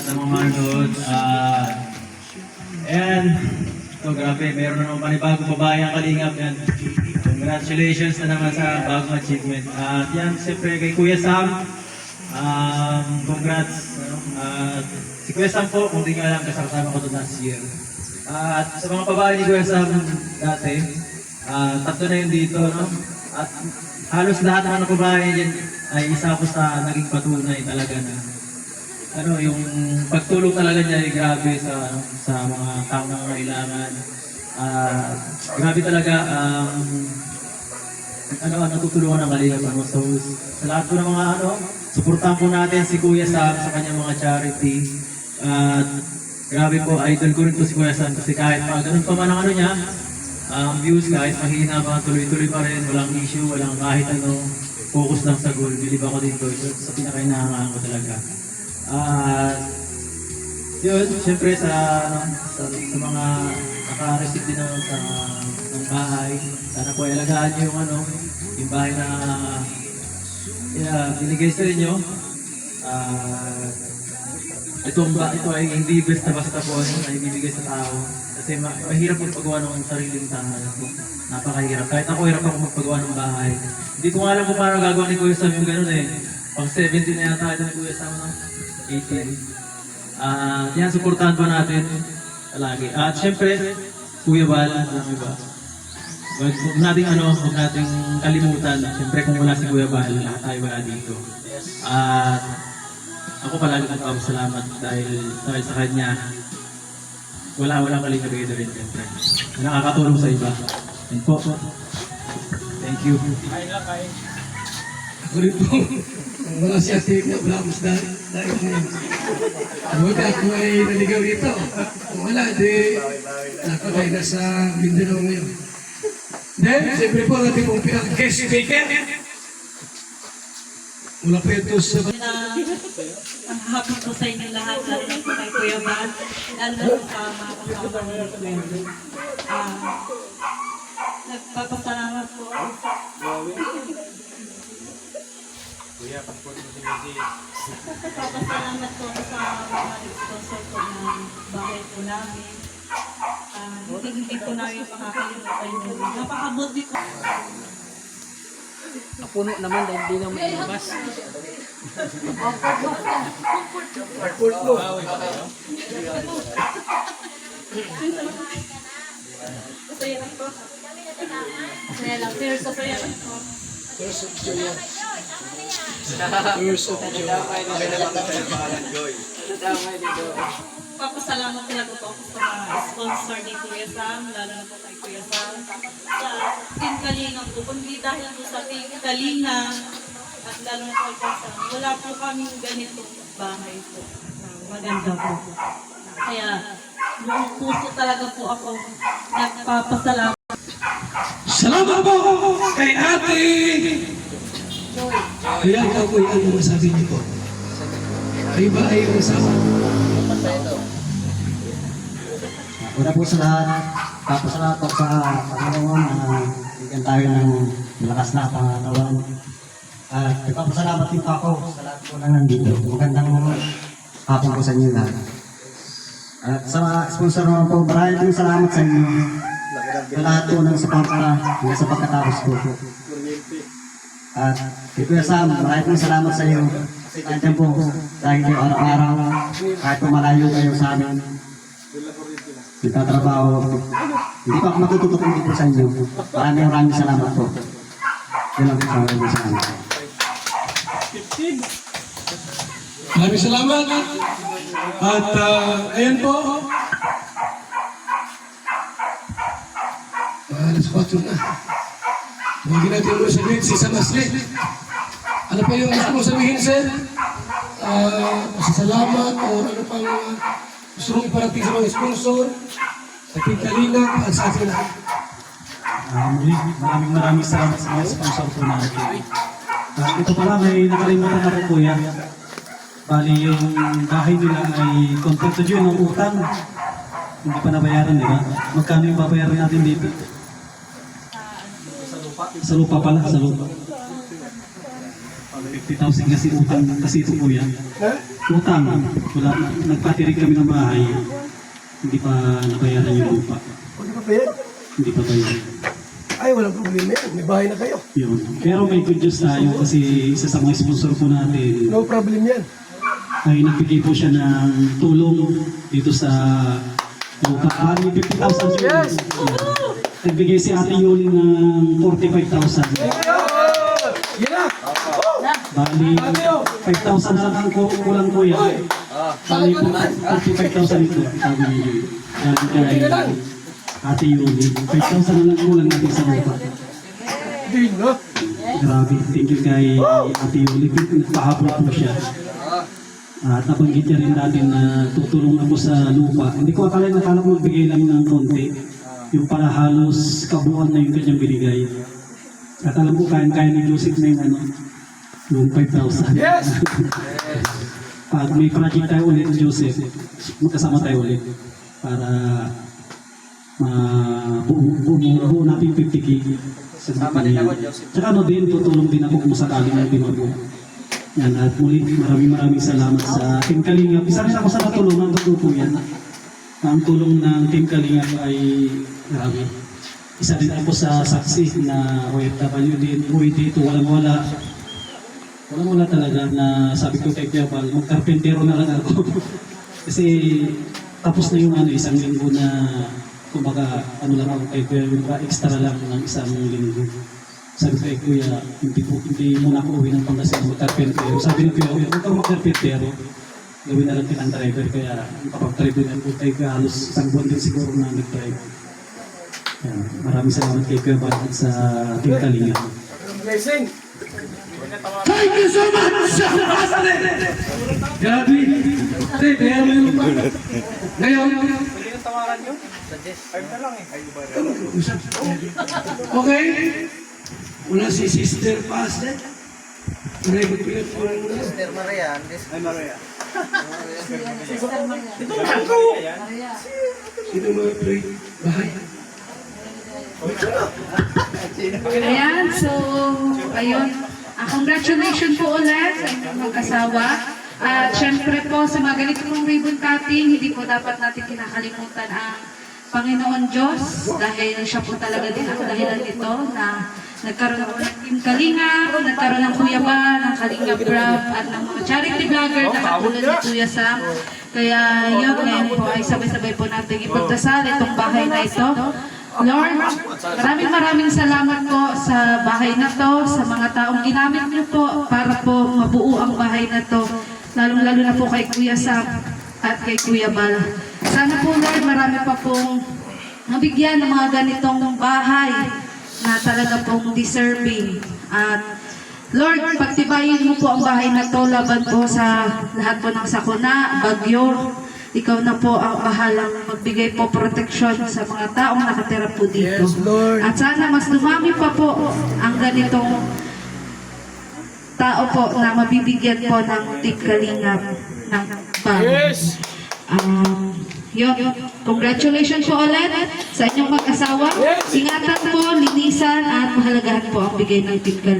sa mga manood. And, ito grabe, meron na naman panibagong babae ang kalingap yan. Congratulations na naman sa bagong achievement. At yan, siyempre kay Kuya Sam, congrats. Si Kuya Sam po, kung di nga alam, kasama ko doon last year. At sa mga babae ni Kuya Sam dati, tatlo na yun dito, no? At halos lahat ng mga babae dyan ay isa ko sa naging patunay talaga na yung pagtulong talaga niya ay grabe sa mga taong nangangailangan. Grabe talaga natutulungan ng Kalingap. So, sa lahat po ng mga suportahan po natin si Kuya Sam sa kanyang mga charity. At grabe po, idol ko rin po si Kuya Sam kasi kahit ganun pa man ang niya, views kahit mahina pa, tuloy-tuloy pa rin, walang issue, walang kahit focus lang sa goal. Bilib ako dito, sa pinaka-inahangaan ko talaga. Yun, siyempre sa mga naka-receive din ng bahay, sana po ilagaan niyo yung bahay na binigay sa inyo. Ito ay hindi basta-basta po na ibibigay sa tao. Kasi mahirap magpagawa ng sariling tahanan. Napakahirap. Kahit ako, hirap ako magpagawa ng bahay. Hindi ko nga alam kung paano gagawa ni Kuya Sam yung gano'n eh. Pang 17 na yata ito ni Kuya Sam, 18. Yan, suportahan pa natin palagi. At syempre, Kuya Val, alam mo ba? Huwag nating kalimutan. Syempre kung wala si Kuya Val, lahat tayo wala dito. At ako palagi salamat dahil sa kanya, wala Kalingap ito rin syempre. Nakakatulong sa iba. Yan po. Thank you. Ako rin po, wala si Ate, wala akong dahil ngayon. Huwag ako ay naligaw dito. Kung wala, di nakakay na sa Mindanao ngayon. Then, siyempre po natin pong pinaka-guest speaker. Mula po ito sa... Happy po sa inyo lahat, lalo na po kay Kuya Val, lalo na po sa mga kasama ni Kuya. Nagpapasalamat po. Kuya, passport mo si Missy. Nagpapasalamat po sa mga nag-sponsor po ng bahay po namin. Hindi po namin makakalimutan yun. Napakabuti ko. Napuno naman dahil di naman ilabas. Airport po. Masaya lang po. Masaya lang. Pero masaya lang po. Tears of joy. Tears of joy. Papasalamat talaga po ako sa mga sponsor ni Kuya Sam, lalo na po kay Kuya Sam. Sa Team Kalingap po, kundi dahil po sa Team Kalingap, at lalo na po kay Kuya Sam, wala po kaming ganitong bahay po. Maganda po. Kaya, buong puso talaga po ako nagpapasalamat. Salamat po kay Ate! Kaya ikaw po yung masabi niyo po. Kayo ba ay masama? Una po sa lahat, papasalamat po sa Panginoon na bigyan tayo ng malakas na pangatawan. At nagpapasalamat din po ako sa lahat po na nandito. Magandang hapon po sa inyo lahat. At sa mga sponsor naman po, maraming salamat sa inyo. Sa lahat po ng suporta hanggang sa pagkatapos po. At Kuya Sam, maraming salamat sa iyo. Kasi nandiyan po dahil kayo araw-araw, kahit po malayo kayo sa amin. Nagtatrabaho. Hindi pa ako matututok dito sa inyo. Maraming salamat po. Yun lang po sa mga salamat. Maraming salamat. At ayan po. Alas 4 na. Huwagin natin mo sabihin si Samasli. Ano pa yung gusto mo sabihin, sir? Pasasalamat o ano pang gusto mong iparating sa mga sponsor, sa Team Kalingap at sa atin lahat. Maraming salamat sa mga sponsor po natin. Ito pala, may nakalimutan ako kuya. Bali yung bahay nila ay contracted yun ng utang. Hindi pa nabayaran, di ba? Magkano yung babayaran natin dito? Sa lupa pala, sa lupa. 50,000 kasi utang kasi ito kuya. utang. Wala, nagpatirig kami ng bahay. Hindi pa nabayaran yung lupa. Hindi pa payag? Hindi pa bayad. Ay, walang problema yan. May bahay na kayo. Yun. Pero may good news tayo kasi isa sa mga sponsor po natin No problem yan. ay nagbigay po siya ng tulong dito sa lupa. Bali, 50,000 Yes! Nagbigay si Ate Yuli ng 45,000. Yan na! Bali, 5,000 lang ang kulang ko yan. Bali po, 45,000 ito. Sabi ni Yuli. Galing kay Ate Yuli. 5,000 na lang kulang natin sa lupa. Hindi na. Grabe, thank you kay Ate Yuli. Pahabol po siya. At nabanggit niya rin natin na tutulong ako sa lupa. Hindi ko akala ko magbigay lang ng konti. Yung pala halos kabuuan na yung kanyang binigay. At alam ko kaya ni Joseph na yung yung 5,000. Yes! Pag may project tayo ulit, Joseph, magkasama tayo ulit para buo natin 50K. Sama din ako, Joseph. Tsaka din, tutulong din ako kung sakaling na bimago. Yan, at muli, maraming salamat sa Team Kalingap. Isa rin ako sa natulungan, totoo po yan. Ang tulong ng Team Kalingap ay marami. Isa din ako sa saksi na OFW din. Uy, dito, walang-wala talaga na sabi ko kay Kuya Val, magkarpentero na lang ako. Kasi tapos na yung isang linggo na kumbaga lang ako kay Kuya, yung extra lang ng isang linggo. Sabi ko kay Kuya, hindi muna ako uwi ng Pangasinan magkarpentero. Sabi ni Kuya, huwag kang magkarpentero. Gawin na lang kitang driver, kaya kapag-drive din ako kay Kuya, halos isang buwan din siguro na nag-drive. Maraming salamat kay Kuya Val at sa Team Kalingap. Blessing! Thank you so much! Grabe! Hindi, kaya mo yung ngayon. Pwede yung tawaran nyo? Suggest. Ay na lang eh. Okay? Una si Sister Paz. Maray ko pinag po lang. Sister Maria. Ay, Maria. Sino mga pray? Bahay. Ayan, so, ayun. Congratulations po ulit sa inyong mag-asawa. At syempre po, sa mga ganito pong ribbon cutting, hindi po dapat natin kinakalimutan ang Panginoon Diyos dahil siya po talaga din ang dahilan nito na nagkaroon ako ng Team Kalingap, nagkaroon ng Kuya Ba, ng Kalingap Rap, at ng mga charity vlogger na katulad ni Kuya Sam. Kaya yun, ngayon po ay sabay-sabay po natin ipagdasal itong bahay na ito. Lord, maraming salamat po sa bahay na to, sa mga taong ginamit niyo po para po mabuo ang bahay na to. Lalong-lalo na po kay Kuya Sam at kay Kuya Bal. Sana po Lord, marami pa pong mabigyan ng mga ganitong bahay na talaga pong deserving. At Lord, pagtibayin mo po ang bahay na to laban po sa lahat po ng sakuna, bagyo. Ikaw na po ang bahalang magbigay po proteksyon sa mga taong nakatira po dito. Yes, Lord. At sana mas dumami pa po ang ganitong tao po na mabibigyan po ng Team Kalingap ng bahay. Yes! Yun. Congratulations po ulit sa inyong mag-asawa. Ingatan po, linisan at mahalagahan po ang bigay ng Team Kalingap.